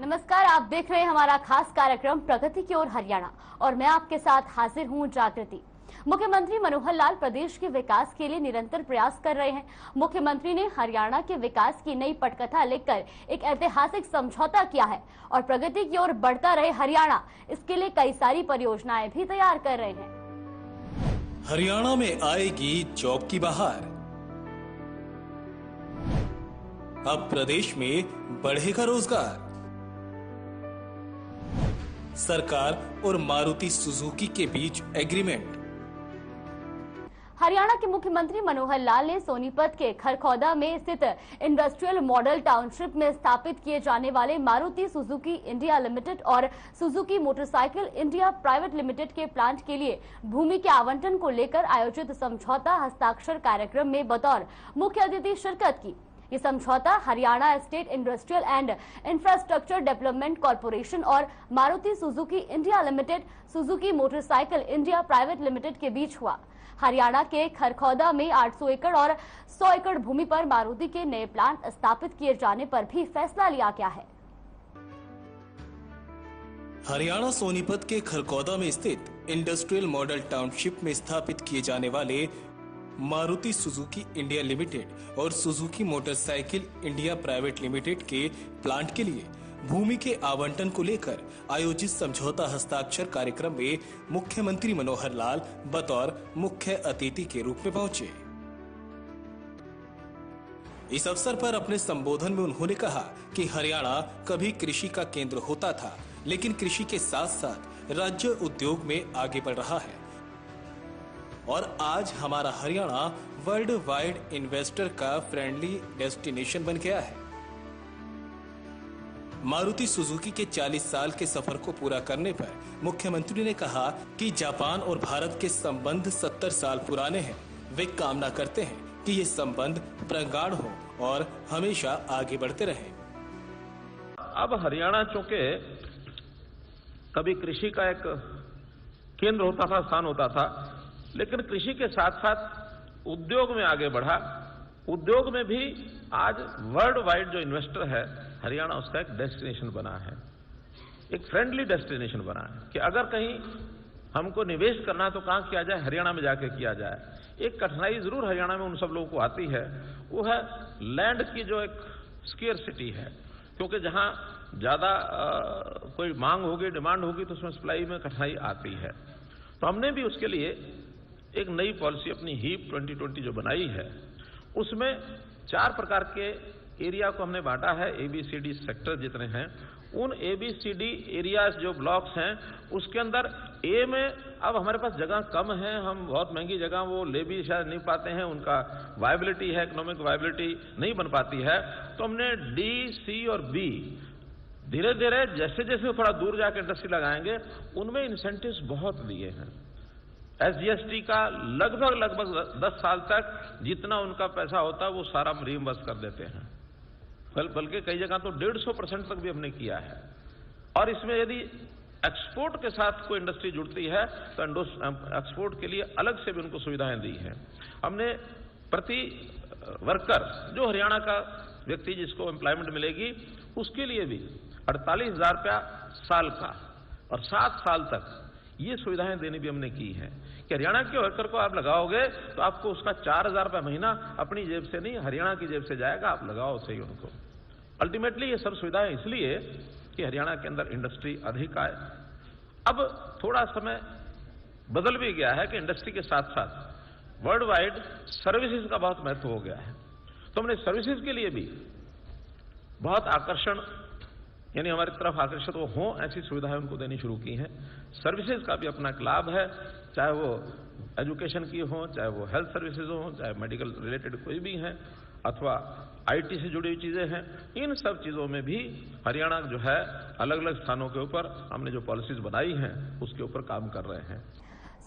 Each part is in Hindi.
नमस्कार, आप देख रहे हैं हमारा खास कार्यक्रम प्रगति की ओर हरियाणा और मैं आपके साथ हाजिर हूं जागृति। मुख्यमंत्री मनोहर लाल प्रदेश के विकास के लिए निरंतर प्रयास कर रहे हैं। मुख्यमंत्री ने हरियाणा के विकास की नई पटकथा लिखकर एक ऐतिहासिक समझौता किया है और प्रगति की ओर बढ़ता रहे हरियाणा, इसके लिए कई सारी परियोजनाएं भी तैयार कर रहे हैं। हरियाणा में आएगी जॉब की बहार। अब प्रदेश में बढ़ेगा रोजगार। सरकार और मारुति सुजुकी के बीच एग्रीमेंट। हरियाणा के मुख्यमंत्री मनोहर लाल ने सोनीपत के खरखौदा में स्थित इंडस्ट्रियल मॉडल टाउनशिप में स्थापित किए जाने वाले मारुति सुजुकी इंडिया लिमिटेड और Suzuki motorcycle India private limited के प्लांट के लिए भूमि के आवंटन को लेकर आयोजित समझौता हस्ताक्षर कार्यक्रम में बतौर मुख्य अतिथि शिरकत की। ये समझौता Haryana state industrial and infrastructure development corporation और Maruti Suzuki India limited, Suzuki motorcycle India private limited के बीच हुआ। हरियाणा के खरखौदा में 800 एकड़ और 100 एकड़ भूमि पर मारुति के नए प्लांट स्थापित किए जाने पर भी फैसला लिया गया है। हरियाणा सोनीपत के खरखौदा में स्थित इंडस्ट्रियल मॉडल टाउनशिप में स्थापित किए जाने वाले मारुति सुजुकी इंडिया लिमिटेड और Suzuki motorcycle India private limited के प्लांट के लिए भूमि के आवंटन को लेकर आयोजित समझौता हस्ताक्षर कार्यक्रम में मुख्यमंत्री मनोहर लाल बतौर मुख्य अतिथि के रूप में पहुंचे। इस अवसर पर अपने संबोधन में उन्होंने कहा कि हरियाणा कभी कृषि का केंद्र होता था, लेकिन कृषि के साथ साथ राज्य उद्योग में आगे बढ़ रहा है और आज हमारा हरियाणा वर्ल्ड वाइड इन्वेस्टर का फ्रेंडली डेस्टिनेशन बन गया है। मारुति सुजुकी के 40 साल के सफर को पूरा करने पर मुख्यमंत्री ने कहा कि जापान और भारत के संबंध 70 साल पुराने हैं। वे कामना करते हैं कि ये संबंध प्रगाढ़ हो और हमेशा आगे बढ़ते रहें। अब हरियाणा चूंकि कभी कृषि का एक केंद्र होता था, स्थान होता था, लेकिन कृषि के साथ साथ उद्योग में आगे बढ़ा। उद्योग में भी आज वर्ल्ड वाइड जो इन्वेस्टर है, हरियाणा उसका एक डेस्टिनेशन बना है, एक फ्रेंडली डेस्टिनेशन बना है कि अगर कहीं हमको निवेश करना है तो कहां किया जाए, हरियाणा में जाके किया जाए। एक कठिनाई जरूर हरियाणा में उन सब लोगों को आती है, वो है लैंड की जो एक स्केर्सिटी है, क्योंकि जहां ज्यादा कोई मांग होगी, डिमांड होगी तो उसमें सप्लाई में कठिनाई आती है। तो हमने भी उसके लिए एक नई पॉलिसी अपनी हीप 2020 जो बनाई है, उसमें 4 प्रकार के एरिया को हमने बांटा है। ABCD सेक्टर जितने हैं, उन ABCD एरियाज जो ब्लॉक्स हैं, उसके अंदर ए में अब हमारे पास जगह कम है, हम बहुत महंगी जगह वो ले भी शायद नहीं पाते हैं, उनका वायबिलिटी है, इकोनॉमिक वायबिलिटी नहीं बन पाती है, तो हमने D, C और B धीरे धीरे जैसे जैसे थोड़ा दूर जाकर इंडस्ट्री लगाएंगे, उनमें इंसेंटिव्स बहुत दिए हैं। SGST का लगभग 10 साल तक जितना उनका पैसा होता है वो सारा रीइंबर्स कर देते हैं, बल्कि कई जगह तो 150% तक भी हमने किया है। और इसमें यदि एक्सपोर्ट के साथ कोई इंडस्ट्री जुड़ती है तो एक्सपोर्ट के लिए अलग से भी उनको सुविधाएं दी हैं। हमने प्रति वर्कर जो हरियाणा का व्यक्ति जिसको एम्प्लॉयमेंट मिलेगी, उसके लिए भी 48,000 रुपया साल का और 7 साल तक ये सुविधाएं देनी भी हमने की है कि हरियाणा के वर्कर को आप लगाओगे तो आपको उसका 4,000 रुपया महीना अपनी जेब से नहीं, हरियाणा की जेब से जाएगा, आप लगाओ सही उनको। अल्टीमेटली ये सब सुविधाएं इसलिए कि हरियाणा के अंदर इंडस्ट्री अधिक आए। अब थोड़ा समय बदल भी गया है कि इंडस्ट्री के साथ साथ वर्ल्ड वाइड सर्विसेज का बहुत महत्व हो गया है, तो हमने सर्विसेज के लिए भी बहुत आकर्षण, यानी हमारी तरफ आकर्षित वो हों ऐसी सुविधाएं उनको देनी शुरू की हैं। सर्विसेज का भी अपना एक लाभ है, चाहे वो एजुकेशन की हो, चाहे वो हेल्थ सर्विसेज हो, चाहे मेडिकल रिलेटेड कोई भी है, अथवा IT से जुड़ी हुई चीजें हैं। इन सब चीजों में भी हरियाणा जो है अलग अलग स्थानों के ऊपर हमने जो पॉलिसीज बनाई हैं उसके ऊपर काम कर रहे हैं।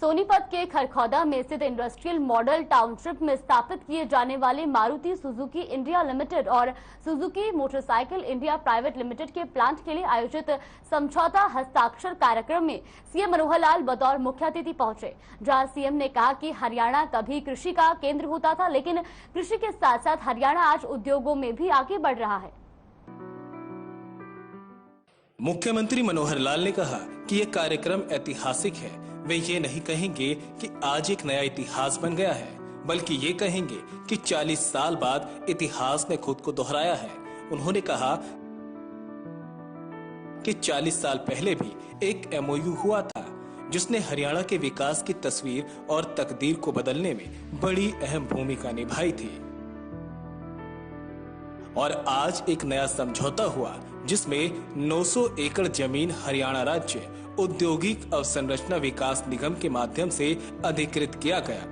सोनीपत के खरखौदा में स्थित इंडस्ट्रियल मॉडल टाउनशिप में स्थापित किए जाने वाले मारुति सुजुकी इंडिया लिमिटेड और Suzuki motorcycle India private limited के प्लांट के लिए आयोजित समझौता हस्ताक्षर कार्यक्रम में सीएम मनोहर लाल बतौर मुख्य अतिथि पहुंचे, जहां सीएम ने कहा कि हरियाणा कभी कृषि का केंद्र होता था, लेकिन कृषि के साथ साथ हरियाणा आज उद्योगों में भी आगे बढ़ रहा है। मुख्यमंत्री मनोहर लाल ने कहा कि यह कार्यक्रम ऐतिहासिक है। वे ये नहीं कहेंगे कि आज एक नया इतिहास बन गया है, बल्कि ये कहेंगे कि 40 साल बाद इतिहास ने खुद को दोहराया है। उन्होंने कहा कि 40 साल पहले भी एक MOU हुआ था जिसने हरियाणा के विकास की तस्वीर और तकदीर को बदलने में बड़ी अहम भूमिका निभाई थी। और आज एक नया समझौता हुआ जिसमें 900 एकड़ जमीन हरियाणा राज्य औद्योगिक अवसंरचना विकास निगम के माध्यम से अधिकृत किया गया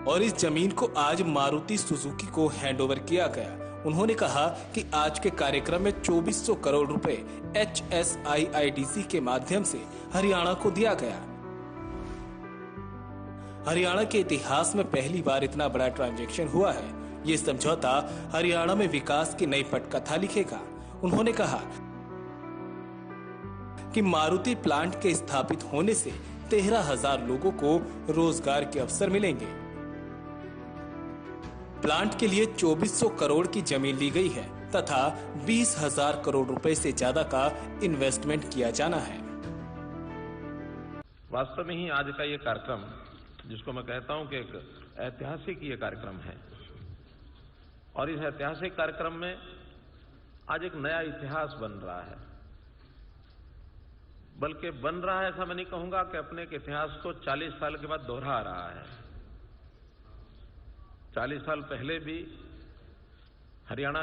और इस जमीन को आज मारुति सुजुकी को हैंडओवर किया गया। उन्होंने कहा कि आज के कार्यक्रम में 2400 करोड़ रुपए HSIIDC के माध्यम से हरियाणा को दिया गया। हरियाणा के इतिहास में पहली बार इतना बड़ा ट्रांजैक्शन हुआ है। ये समझौता हरियाणा में विकास की नई पटकथा लिखेगा। उन्होंने कहा कि मारुति प्लांट के स्थापित होने से 13,000 लोगों को रोजगार के अवसर मिलेंगे। प्लांट के लिए 2400 करोड़ की जमीन ली गई है तथा 20,000 करोड़ रुपए से ज्यादा का इन्वेस्टमेंट किया जाना है। वास्तव में ही आज का ये कार्यक्रम, जिसको मैं कहता हूं कि एक ऐतिहासिक ये कार्यक्रम है, और इस ऐतिहासिक कार्यक्रम में आज एक नया इतिहास बन रहा है। बल्कि बन रहा है ऐसा मैं नहीं कहूंगा कि अपने के इतिहास को 40 साल के बाद दोहरा रहा है। 40 साल पहले भी हरियाणा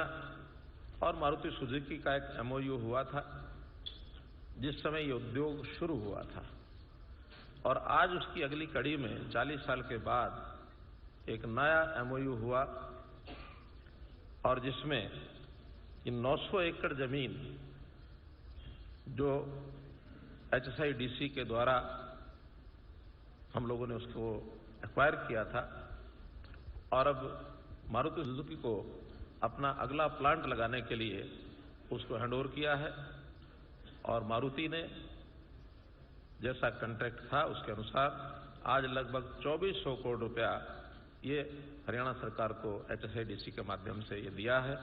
और मारुति सुजुकी का एक MOU हुआ था जिस समय ये उद्योग शुरू हुआ था, और आज उसकी अगली कड़ी में 40 साल के बाद एक नया MOU हुआ और जिसमें ये 900 एकड़ जमीन जो HSIIDC के द्वारा हम लोगों ने उसको एक्वायर किया था, और अब मारुति सुजुकी को अपना अगला प्लांट लगाने के लिए उसको हैंडओवर किया है। और मारुति ने जैसा कॉन्ट्रैक्ट था उसके अनुसार आज लगभग 2400 करोड़ रुपया ये हरियाणा सरकार को HSIIDC के माध्यम से ये दिया है।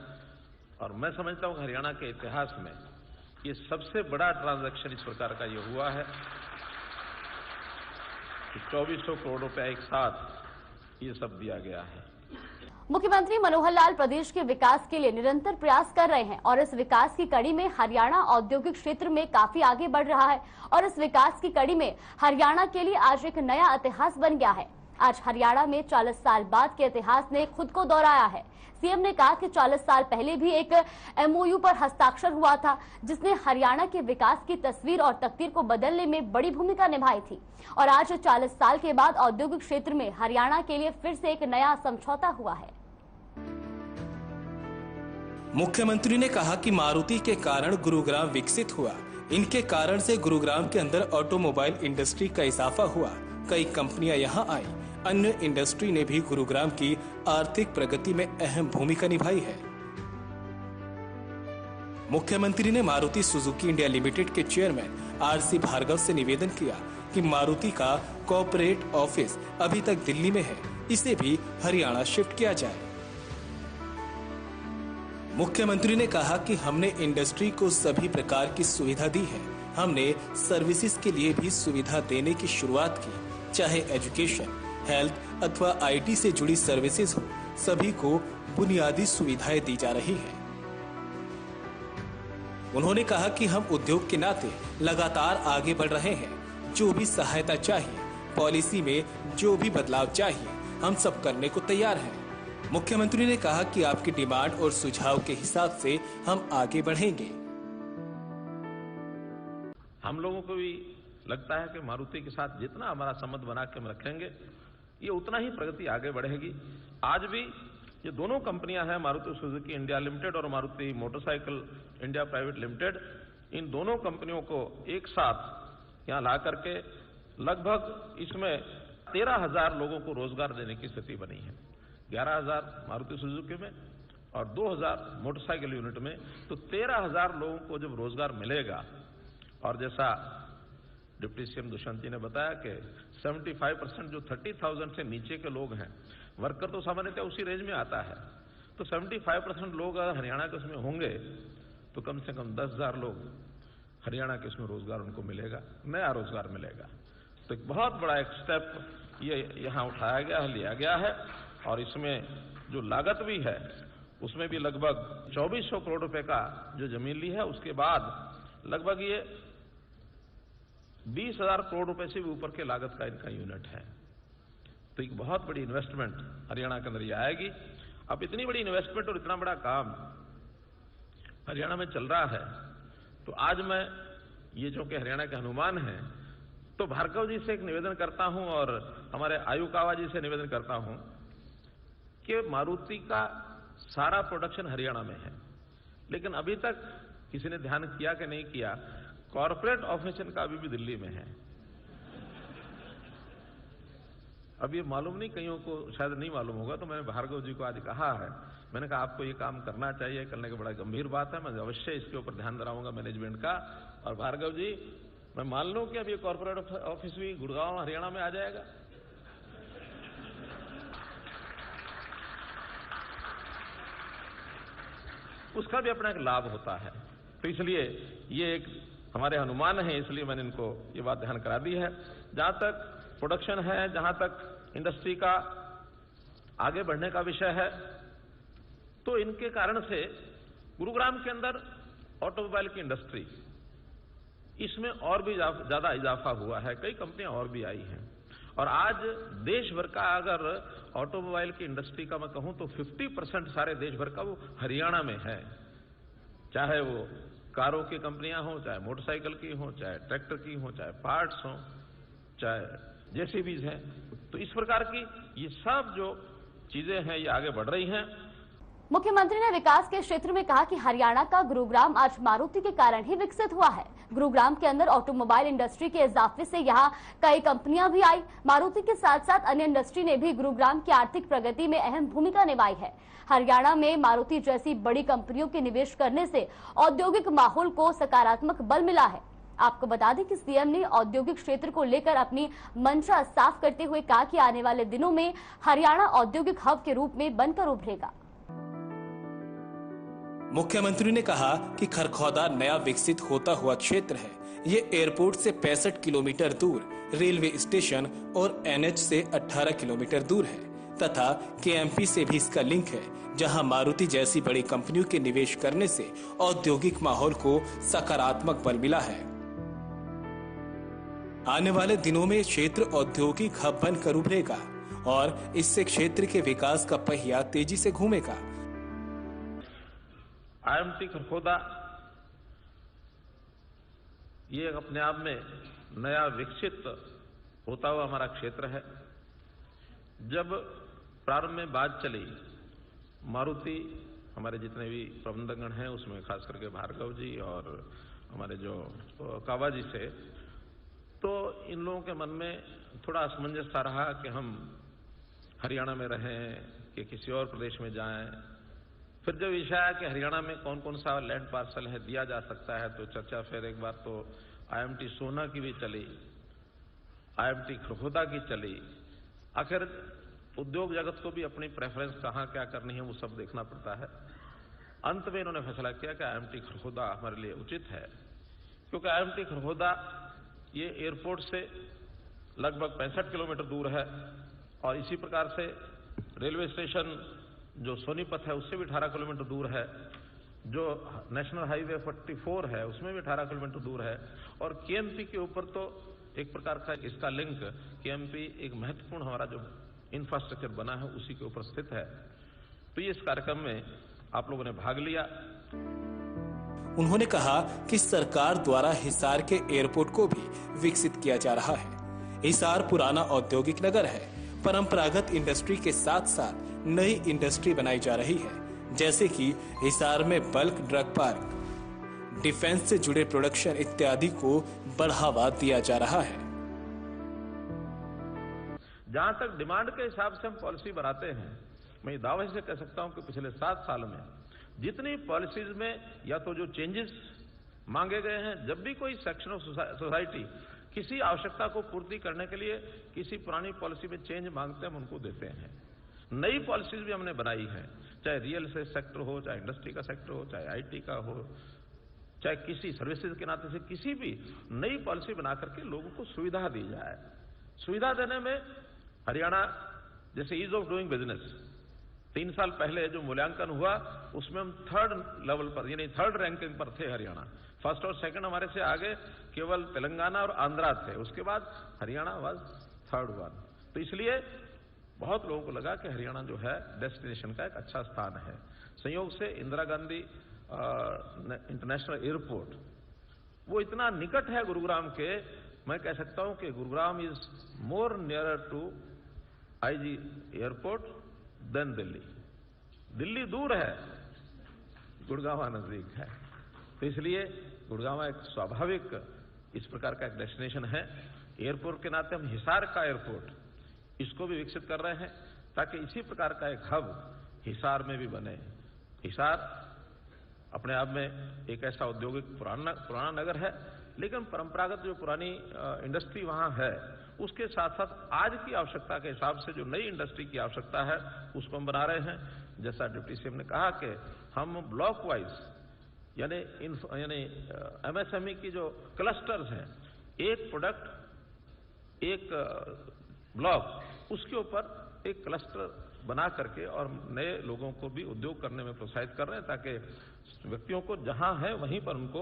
और मैं समझता हूं कि हरियाणा के इतिहास में ये सबसे बड़ा ट्रांजैक्शन इस प्रकार का ये हुआ है कि 2400 करोड़ रुपया एक साथ ये सब दिया गया है। मुख्यमंत्री मनोहर लाल प्रदेश के विकास के लिए निरंतर प्रयास कर रहे हैं और इस विकास की कड़ी में हरियाणा औद्योगिक क्षेत्र में काफी आगे बढ़ रहा है और इस विकास की कड़ी में हरियाणा के लिए आज एक नया इतिहास बन गया है। आज हरियाणा में 40 साल बाद के इतिहास ने खुद को दोहराया है। सीएम ने कहा कि 40 साल पहले भी एक MOU पर हस्ताक्षर हुआ था जिसने हरियाणा के विकास की तस्वीर और तकदीर को बदलने में बड़ी भूमिका निभाई थी, और आज 40 साल के बाद औद्योगिक क्षेत्र में हरियाणा के लिए फिर से एक नया समझौता हुआ है। मुख्यमंत्री ने कहा कि मारुति के कारण गुरुग्राम विकसित हुआ। इनके कारण से गुरुग्राम के अंदर ऑटोमोबाइल इंडस्ट्री का इजाफा हुआ। कई कंपनियां यहां आई। अन्य इंडस्ट्री ने भी गुरुग्राम की आर्थिक प्रगति में अहम भूमिका निभाई है। मुख्यमंत्री ने मारुति सुजुकी इंडिया लिमिटेड के चेयरमैन RC भार्गव से निवेदन किया कि मारुति का कॉर्पोरेट ऑफिस अभी तक दिल्ली में है, इसे भी हरियाणा शिफ्ट किया जाए। मुख्यमंत्री ने कहा कि हमने इंडस्ट्री को सभी प्रकार की सुविधा दी है। हमने सर्विसेज के लिए भी सुविधा देने की शुरुआत की, चाहे एजुकेशन, हेल्थ अथवा IT से जुड़ी सर्विसेज हो, सभी को बुनियादी सुविधाएं दी जा रही हैं। उन्होंने कहा कि हम उद्योग के नाते लगातार आगे बढ़ रहे हैं। जो भी सहायता चाहिए, पॉलिसी में जो भी बदलाव चाहिए, हम सब करने को तैयार हैं। मुख्यमंत्री ने कहा कि आपकी डिमांड और सुझाव के हिसाब से हम आगे बढ़ेंगे। हम लोगों को भी लगता है कि मारुति के साथ जितना हमारा संबंध बना के हम रखेंगे, ये उतना ही प्रगति आगे बढ़ेगी। आज भी ये दोनों कंपनियां हैं, मारुति सुजुकी इंडिया लिमिटेड और Maruti motorcycle India private limited, इन दोनों कंपनियों को एक साथ यहां ला करके लगभग इसमें 13,000 लोगों को रोजगार देने की स्थिति बनी है। 11,000 मारुति सुजुकी में और 2,000 मोटरसाइकिल यूनिट में, तो 13,000 लोगों को जब रोजगार मिलेगा, और जैसा डिप्टी सीएम दुष्यंत जी ने बताया कि 75% जो 30,000 से नीचे के लोग हैं, वर्कर तो सामान्यतः उसी रेंज में आता है, तो 75% लोग अगर हरियाणा के उसमें होंगे तो कम से कम 10,000 लोग हरियाणा के इसमें रोजगार उनको मिलेगा, नया रोजगार मिलेगा। तो एक बहुत बड़ा एक स्टेप ये यहाँ उठाया गया है, लिया गया है। और इसमें जो लागत भी है उसमें भी लगभग 2400 करोड़ रुपए का जो जमीन ली है, उसके बाद लगभग ये 20,000 करोड़ रुपए से भी ऊपर के लागत का इनका यूनिट है। तो एक बहुत बड़ी इन्वेस्टमेंट हरियाणा के अंदर ये आएगी। अब इतनी बड़ी इन्वेस्टमेंट और इतना बड़ा काम हरियाणा में चल रहा है, तो आज मैं ये जो कि हरियाणा के हनुमान हैं, तो भार्गव जी से एक निवेदन करता हूं और हमारे आयुकावा जी से निवेदन करता हूं कि मारुति का सारा प्रोडक्शन हरियाणा में है, लेकिन अभी तक किसी ने ध्यान किया कि नहीं किया, कॉर्पोरेट ऑफिस इनका अभी भी दिल्ली में है। अब ये मालूम नहीं, कईयों को शायद नहीं मालूम होगा, तो मैंने भार्गव जी को आज कहा है, मैंने कहा आपको ये काम करना चाहिए, करने की बड़ा गंभीर बात है, मैं अवश्य इसके ऊपर ध्यान दिलाऊंगा मैनेजमेंट का। और भार्गव जी, मैं मान लूं कि अब ये कॉर्पोरेट ऑफिस भी गुड़गांव हरियाणा में आ जाएगा। उसका भी अपना एक लाभ होता है। तो इसलिए ये एक हमारे हनुमान हैं, इसलिए मैंने इनको ये बात ध्यान करा दी है। जहां तक प्रोडक्शन है, जहां तक इंडस्ट्री का आगे बढ़ने का विषय है, तो इनके कारण से गुरुग्राम के अंदर ऑटोमोबाइल की इंडस्ट्री, इसमें और भी ज्यादा इजाफा हुआ है, कई कंपनियां और भी आई हैं। और आज देश भर का अगर ऑटोमोबाइल की इंडस्ट्री का मैं कहूं तो 50% सारे देश भर का वो हरियाणा में है। चाहे वो कारों की कंपनियां हो, चाहे मोटरसाइकिल की हो, चाहे ट्रैक्टर की हो, चाहे पार्ट्स हो, चाहे जेसीबीज हैं। तो इस प्रकार की ये सब जो चीजें हैं ये आगे बढ़ रही हैं। मुख्यमंत्री ने विकास के क्षेत्र में कहा कि हरियाणा का गुरुग्राम आज मारुति के कारण ही विकसित हुआ है। गुरुग्राम के अंदर ऑटोमोबाइल इंडस्ट्री के इजाफे से यहाँ कई कंपनियां भी आई। मारुति के साथ साथ अन्य इंडस्ट्री ने भी गुरुग्राम की आर्थिक प्रगति में अहम भूमिका निभाई है। हरियाणा में मारुति जैसी बड़ी कंपनियों के निवेश करने से औद्योगिक माहौल को सकारात्मक बल मिला है। आपको बता दें कि सीएम ने औद्योगिक क्षेत्र को लेकर अपनी मंशा साफ करते हुए कहा कि आने वाले दिनों में हरियाणा औद्योगिक हब के रूप में बनकर उभरेगा। मुख्यमंत्री ने कहा कि खरखौदा नया विकसित होता हुआ क्षेत्र है। ये एयरपोर्ट से 65 किलोमीटर दूर, रेलवे स्टेशन और एनएच से 18 किलोमीटर दूर है तथा केएमपी से भी इसका लिंक है, जहां मारुति जैसी बड़ी कंपनियों के निवेश करने से औद्योगिक माहौल को सकारात्मक बल मिला है। आने वाले दिनों में क्षेत्र औद्योगिक हब बनकर उभरेगा और इससे क्षेत्र के विकास का पहिया तेजी से घूमेगा। आईएमटी खरखौदा ये अपने आप में नया विकसित होता हुआ हमारा क्षेत्र है। जब प्रारंभ में बात चली मारुति, हमारे जितने भी प्रबंधकगण हैं उसमें खास करके भार्गव जी और हमारे जो कावा जी से, तो इन लोगों के मन में थोड़ा असमंजस सा रहा कि हम हरियाणा में रहें कि किसी और प्रदेश में जाएं। फिर जब विषय आया कि हरियाणा में कौन कौन सा लैंड पार्सल है दिया जा सकता है, तो चर्चा फिर एक बार तो आईएमटी सोना की भी चली, आईएमटी खरखौदा की चली। आखिर उद्योग जगत को भी अपनी प्रेफरेंस कहाँ क्या करनी है वो सब देखना पड़ता है। अंत में इन्होंने फैसला किया कि आईएमटी खरखौदा हमारे लिए उचित है, क्योंकि आईएमटी खरखौदा ये एयरपोर्ट से लगभग 65 किलोमीटर दूर है और इसी प्रकार से रेलवे स्टेशन जो सोनीपत है उससे भी 18 किलोमीटर दूर है, जो नेशनल हाईवे 44 है उसमें भी 18 किलोमीटर दूर है, और केएमपी के ऊपर तो एक प्रकार का इसका लिंक, केएमपी एक महत्वपूर्ण हमारा जो इंफ्रास्ट्रक्चर बना है उसी के ऊपर स्थित है। तो इस कार्यक्रम में आप लोगों ने भाग लिया। उन्होंने कहा कि सरकार द्वारा हिसार के एयरपोर्ट को भी विकसित किया जा रहा है। हिसार पुराना औद्योगिक नगर है। परंपरागत इंडस्ट्री के साथ साथ नई इंडस्ट्री बनाई जा रही है, जैसे कि हिसार में बल्क ड्रग पार्क, डिफेंस से जुड़े प्रोडक्शन इत्यादि को बढ़ावा दिया जा रहा है। जहां तक डिमांड के हिसाब से हम पॉलिसी बनाते हैं, मैं दावे से कह सकता हूं कि पिछले 7 साल में जितनी पॉलिसीज में या तो जो चेंजेस मांगे गए हैं, जब भी कोई सेक्शन ऑफ सोसाइटी किसी आवश्यकता को पूर्ति करने के लिए किसी पुरानी पॉलिसी में चेंज मांगते हैं, हम उनको देते हैं। नई पॉलिसीज भी हमने बनाई है, चाहे रियल एस्टेट सेक्टर हो, चाहे इंडस्ट्री का सेक्टर हो, चाहे आईटी का हो, चाहे किसी सर्विसेज के नाते से किसी भी नई पॉलिसी बना करके लोगों को सुविधा दी जाए। सुविधा देने में हरियाणा, जैसे ईज ऑफ डूइंग बिजनेस, 3 साल पहले जो मूल्यांकन हुआ उसमें हम 3rd लेवल पर, यानी 3rd रैंकिंग पर थे हरियाणा। 1st और 2nd हमारे से आगे केवल तेलंगाना और आंध्रा थे, उसके बाद हरियाणा वाज 3rd वन। तो इसलिए बहुत लोगों को लगा कि हरियाणा जो है डेस्टिनेशन का एक अच्छा स्थान है। संयोग से इंदिरा गांधी इंटरनेशनल एयरपोर्ट वो इतना निकट है गुरुग्राम के, मैं कह सकता हूं कि Gurugram is more nearer to IG airport then Delhi. Delhi दूर है, गुड़गांव नजदीक है, तो इसलिए गुड़गांव एक स्वाभाविक इस प्रकार का एक डेस्टिनेशन है। एयरपोर्ट के नाते हम हिसार का एयरपोर्ट इसको भी विकसित कर रहे हैं ताकि इसी प्रकार का एक हब हिसार में भी बने। हिसार अपने आप में एक ऐसा औद्योगिक पुराना नगर है, लेकिन परंपरागत जो पुरानी इंडस्ट्री वहां है उसके साथ साथ आज की आवश्यकता के हिसाब से जो नई इंडस्ट्री की आवश्यकता है उसको हम बना रहे हैं। जैसा डिप्टी सीएम ने कहा कि हम ब्लॉक वाइज यानी एमएसएमई की जो क्लस्टर्स हैं, एक प्रोडक्ट एक ब्लॉक, उसके ऊपर एक क्लस्टर बना करके और नए लोगों को भी उद्योग करने में प्रोत्साहित कर रहे हैं ताकि व्यक्तियों को जहां है वहीं पर उनको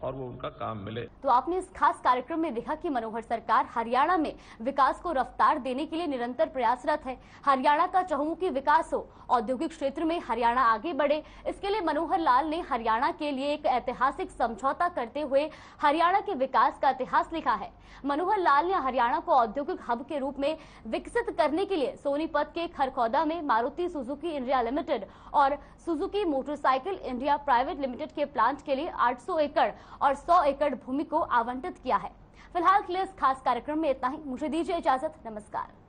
और वो उनका काम मिले। तो आपने इस खास कार्यक्रम में देखा कि मनोहर सरकार हरियाणा में विकास को रफ्तार देने के लिए निरंतर प्रयासरत है। हरियाणा का चहुमुखी विकास हो, औद्योगिक क्षेत्र में हरियाणा आगे बढ़े, इसके लिए मनोहर लाल ने हरियाणा के लिए एक ऐतिहासिक समझौता करते हुए हरियाणा के विकास का इतिहास लिखा है। मनोहर लाल ने हरियाणा को औद्योगिक हब के रूप में विकसित करने के लिए सोनीपत के खरखौदा में मारुति सुजुकी इंडिया लिमिटेड और Suzuki motorcycle India private limited के प्लांट के लिए 800 एकड़ और 100 एकड़ भूमि को आवंटित किया है। फिलहाल के लिए इस खास कार्यक्रम में इतना ही। मुझे दीजिए इजाजत। नमस्कार।